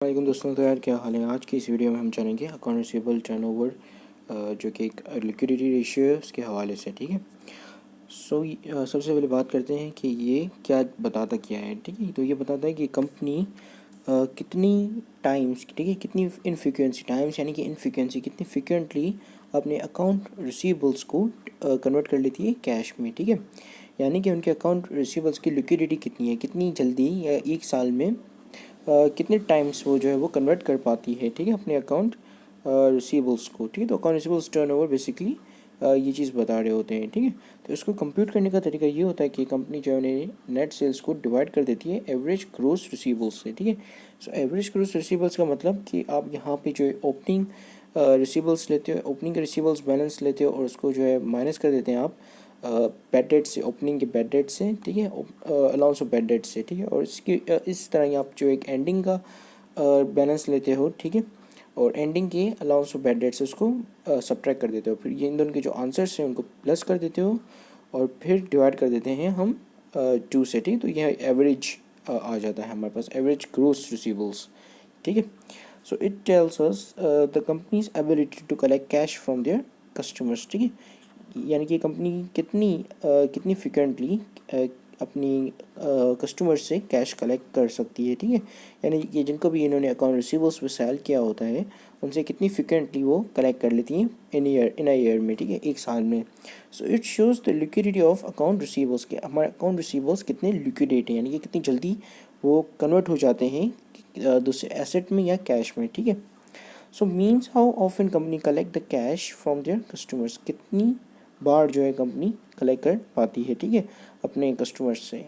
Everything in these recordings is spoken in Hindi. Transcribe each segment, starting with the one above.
वालेकुम दोस्तों। तो यार क्या हाल है। आज की इस वीडियो में हम जानेंगे अकाउंट रिसीवेबल टर्नओवर जो कि एक लिक्विडिटी रेशियो है उसके हवाले से। ठीक है। सबसे पहले बात करते हैं कि ये क्या बताता क्या है। ठीक है, तो ये बताता है कि कंपनी कितनी टाइम्स, ठीक है, कितनी इनफ्रिक्वेंसी टाइम्स यानी कि इनफ्रिक्वेंसी कितनी फ्रिक्वेंटली अपने अकाउंट रिसीवेबल्स को कन्वर्ट कर लेती है कैश में। ठीक है, यानी कि उनके अकाउंट रिसीवेबल्स की लिक्विडिटी कितनी है, कितनी जल्दी या एक साल में कितने टाइम्स वो जो है वो कन्वर्ट कर पाती है। ठीक है, अपने अकाउंट रिसीवेबल्स को। ठीक है, तो अकाउंट रिसीवेबल्स टर्नओवर बेसिकली ये चीज़ बता रहे होते हैं। ठीक है, तो इसको कंप्यूट करने का तरीका ये होता है कि कंपनी जो है नेट सेल्स को डिवाइड कर देती है एवरेज ग्रोस रिसीवेबल्स से। ठीक है, सो एवरेज ग्रोस रिसीवेबल्स का मतलब कि आप यहाँ पे जो है ओपनिंग रिसीवेबल्स लेते हो, ओपनिंग रिसीवेबल्स बैलेंस लेते हो और उसको जो है माइनस कर देते हैं आप बैड डेट से, ओपनिंग के बैड डेट से। ठीक है, अलाउंस ऑफ बैड डेट से। ठीक है, और इसकी इस तरह ही आप जो एक एंडिंग का बैलेंस लेते हो। ठीक है, और एंडिंग के अलाउंस ऑफ बैड डेट से उसको सब्ट्रैक्ट कर देते हो। फिर ये इन दोनों के जो आंसर्स हैं उनको प्लस कर देते हो और फिर डिवाइड कर देते हैं हम 2 से। ठीक है, तो यह एवरेज आ जाता है हमारे पास, एवरेज ग्रोस रिसीवेबल्स। ठीक है, so it tells us the company's ability to collect cash from their customers. ठीक है, यानी कि कंपनी कितनी फ्रिक्वेंटली अपनी कस्टमर से कैश कलेक्ट कर सकती है। ठीक है, यानी कि जिनको भी इन्होंने अकाउंट रिसीवेबल्स पे सेल किया होता है उनसे कितनी फ्रिक्वेंटली वो कलेक्ट कर लेती हैं इन अ ईयर में। ठीक है, एक साल में। So it shows the liquidity of account receivables के, हमारे अकाउंट रिसीवेबल्स कितने लिक्विडेट हैं, यानी कि कितनी जल्दी वो कन्वर्ट हो जाते हैं दूसरे एसेट में या कैश में। ठीक है, so means how often company collect the cash from their customers, कितनी बार जो है कंपनी कलेक्ट कर पाती है। ठीक है, अपने कस्टमर्स से।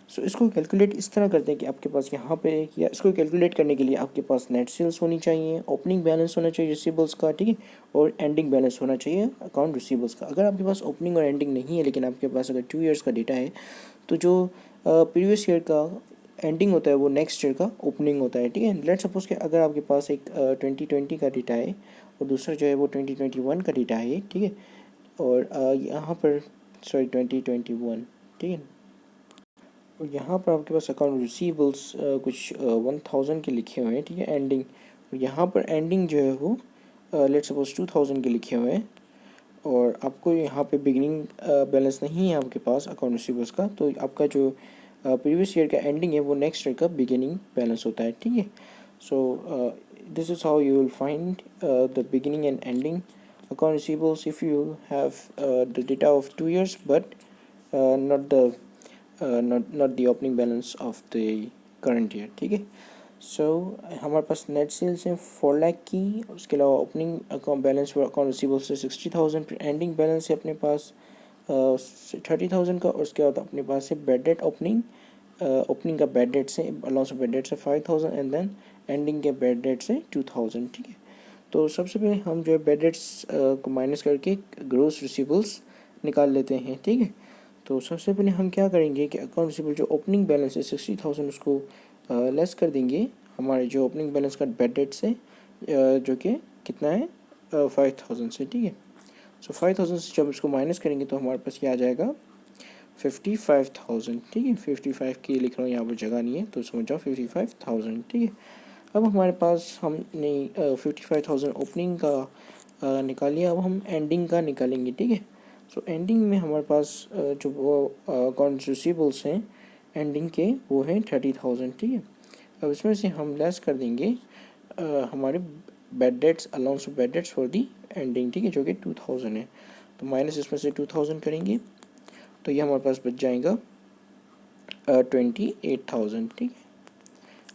सो इसको कैलकुलेट इस तरह करते हैं कि आपके पास यहाँ पे, या इसको कैलकुलेट करने के लिए आपके पास नेट सेल्स होनी चाहिए, ओपनिंग बैलेंस होना चाहिए रिसीवेबल्स का। ठीक है, और एंडिंग बैलेंस होना चाहिए अकाउंट रिसीवेबल्स का। अगर आपके पास ओपनिंग और एंडिंग नहीं है लेकिन आपके पास अगर 2 ईयर्स का डेटा है तो जो प्रीवियस ईयर का एंडिंग होता है वो नेक्स्ट ईयर का ओपनिंग होता है। ठीक है, लेट सपोज कि अगर आपके पास एक 2020 का डेटा है और दूसरा जो है वो 2021 का डेटा है। ठीक है, और यहाँ पर सॉरी 2021। ठीक है, और यहाँ पर आपके पास अकाउंट रिसीवेबल्स कुछ 1000 के लिखे हुए हैं। ठीक है, एंडिंग, और यहाँ पर एंडिंग जो है वो लेट सपोज 2000 के लिखे हुए हैं और आपको यहाँ पे बिगिनिंग बैलेंस नहीं है आपके पास अकाउंट रिसीवेबल्स का, तो आपका जो प्रीवियस ईयर का एंडिंग है वो नेक्स्ट ईयर का बिगिनिंग बैलेंस होता है। ठीक है, so this is how you will find the beginning and ending account receivables if you have the data of 2 years but not the not the opening balance of the current year. ठीक है, सो हमारे पास नेट सेल्स हैं 4 लाख की, उसके अलावा opening account balance for account receivables से 60,000, फिर एंडिंग बैलेंस है अपने पास 30,000 का, और उसके बाद अपने पास है बैड डेट ओपनिंग, ओपनिंग का बैड डेट से अलाउंस ऑफ बैड डेट से 5,000 एंड देन एंडिंग के बैड डेट से 2,000। ठीक है, तो सबसे पहले हम जो है बैड डेट्स को माइनस करके ग्रोस रिसीवेबल्स निकाल लेते हैं। ठीक है, तो सबसे पहले हम क्या करेंगे कि अकाउंट रिसीवेबल जो ओपनिंग बैलेंस है 60,000 उसको लेस कर देंगे हमारे जो ओपनिंग बैलेंस का बैड डेट से, जो कि कितना है 5,000 से। ठीक है, सो 5,000 से जब इसको माइनस करेंगे तो हमारे पास क्या आ जाएगा 55,000। ठीक है, 55 की लिख रहा हूँ यहाँ पर, जगह नहीं है तो समझ जाओ 55,000। ठीक है, अब हमारे पास हमने 55,000 ओपनिंग का निकाल लिया, अब हम एंडिंग का निकालेंगे। ठीक है, सो एंडिंग में हमारे पास जो वो अकाउंट्स रिसीवेबल्स हैं एंडिंग के वो हैं 30,000। ठीक है, अब इसमें से हम लेस कर देंगे हमारे bad debts, allowance of bad debts for the ending. ठीक है, जो कि 2,000 है, तो माइनस इसमें से 2,000 करेंगे तो ये हमारे पास बच जाएगा 28,000। ठीक है,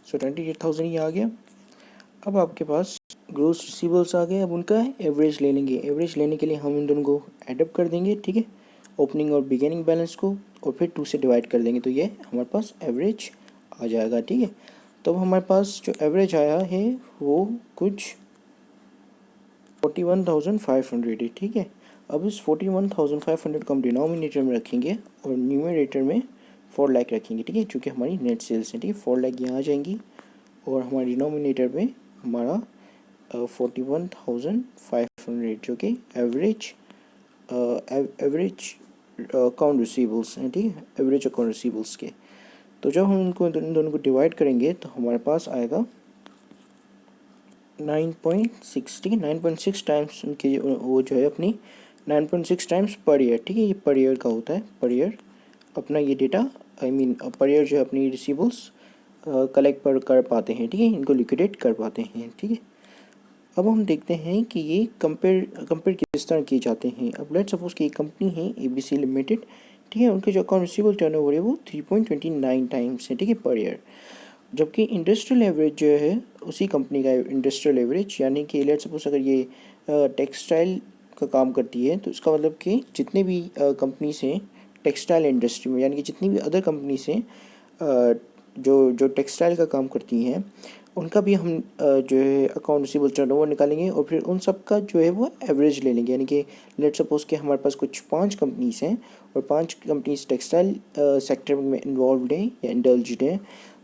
सो 28,000 ये आ गया। अब आपके पास ग्रोस रिसीवेबल्स आ गए, अब उनका एवरेज ले लेंगे। एवरेज लेने के लिए हम इन दोनों को एडअप कर देंगे। ठीक है, ओपनिंग और बिगिनिंग बैलेंस को, और फिर 2 से डिवाइड कर देंगे तो ये हमारे पास एवरेज आ जाएगा। ठीक है, तो अब हमारे पास जो एवरेज आया है वो कुछ 41,500 है। ठीक है, अब इस 41,500 को हम डिनोमिनेटर में रखेंगे और न्यूमरेटर में 4 लाख रखेंगे। ठीक है, चूँकि हमारी नेट सेल्स है। ठीक है, 4 लाख यहाँ आ जाएंगी और हमारे डिनोमिनेटर में हमारा 41,500 जो कि एवरेज अकाउंट रिसीवेबल्स हैं। ठीक है, एवरेज अकाउंट रिसीवेबल्स के, तो जब हम उनको इन दोनों को डिवाइड करेंगे तो हमारे पास आएगा 9.6, ठीक है, 9.6 टाइम्स उनकी वो जो है अपनी 9.6 टाइम्स पर ईयर, ठीक है, ये पर ईयर का होता है, पर ईयर अपना ये डेटा पर ईयर जो है अपनी रिसीवेबल्स कलेक्ट कर पाते हैं, ठीक है, इनको लिक्विडेट कर पाते हैं, ठीक है। अब हम देखते हैं कि ये कंपेयर किस तरह किए जाते हैं। अब लेट्स सपोज कि एक कंपनी है ABC लिमिटेड, ठीक है, उनके जो अकाउंट रिसीवेबल टर्नओवर है वो 3.29 टाइम्स है, ठीक है, पर ईयर। जबकि इंडस्ट्रियल एवरेज जो है उसी कंपनी का इंडस्ट्रियल एवरेज, यानी कि लेट्स सपोज अगर ये टेक्सटाइल का काम करती है तो इसका मतलब कि जितने भी कंपनीज हैं टेक्सटाइल इंडस्ट्री में, यानी कि जितनी भी अदर कंपनीज हैं जो जो टेक्सटाइल का काम करती हैं, उनका भी हम जो है अकाउंट रिसीवेबल टर्नओवर निकालेंगे और फिर उन सब का जो है वो एवरेज ले लेंगे। यानी कि लेट सपोज कि हमारे पास कुछ 5 कंपनीज हैं और 5 कंपनीज टेक्सटाइल सेक्टर में इन्वॉल्व हैं या इंडल्ज्ड हैं,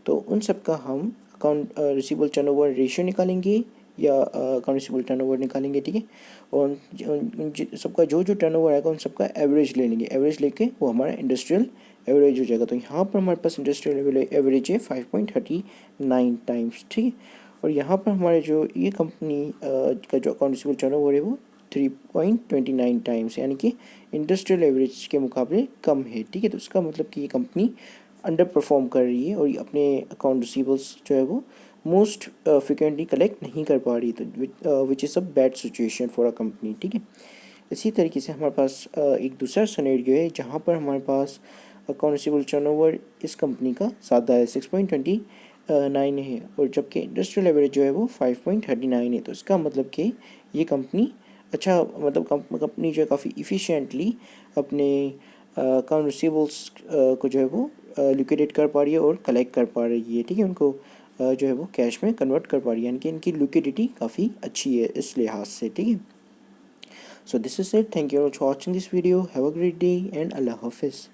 तो उन सब का हम अकाउंट रिसीवेबल टर्नओवर रेशियो निकालेंगे या अकाउंट रिसीवेबल टर्नओवर निकालेंगे, ठीक है। और सबका जो जो टर्नओवर आएगा उन सबका एवरेज ले लेंगे, एवरेज लेके वो हमारा इंडस्ट्रियल एवरेज हो जाएगा। तो यहाँ पर हमारे पास इंडस्ट्रियल एवरेज है 5.39 टाइम्स, ठीक है। और यहाँ पर हमारे जो ये कंपनी का जो अकाउंट रिसीवेबल टर्नओवर है वो 3.29 टाइम्स, यानी कि इंडस्ट्रियल एवरेज के मुकाबले कम है, ठीक है। तो इसका मतलब कि ये कंपनी अंडर परफॉर्म कर रही है और अपने अकाउंट रिसीवेबल्स जो है वो मोस्ट फ्रिक्वेंटली कलेक्ट नहीं कर पा रही, तो which is a bad situation for a company, ठीक है। इसी तरीके से हमारे पास एक दूसरा सिनेरियो है जहाँ पर हमारे पास अकाउंट रिसीवेबल टर्नओवर इस कंपनी का ज़्यादा है, 6.29 है, और जबकि इंडस्ट्रियल एवरेज जो है वो 5.39 है। तो इसका मतलब कि ये कंपनी अच्छा, मतलब कंपनी जो है काफ़ी इफ़िशियंटली अपने अकाउंट रिसीवेबल्स को जो है वो लिक्विडेट कर पा रही है और कलेक्ट कर पा रही है, ठीक है, उनको जो है वो कैश में कन्वर्ट कर पा रही है, यानी कि इनकी लिक्विडिटी काफ़ी अच्छी है इस लिहाज से, ठीक है। So this is it. Thank you for watching this video. Have a great day and Allah Hafiz.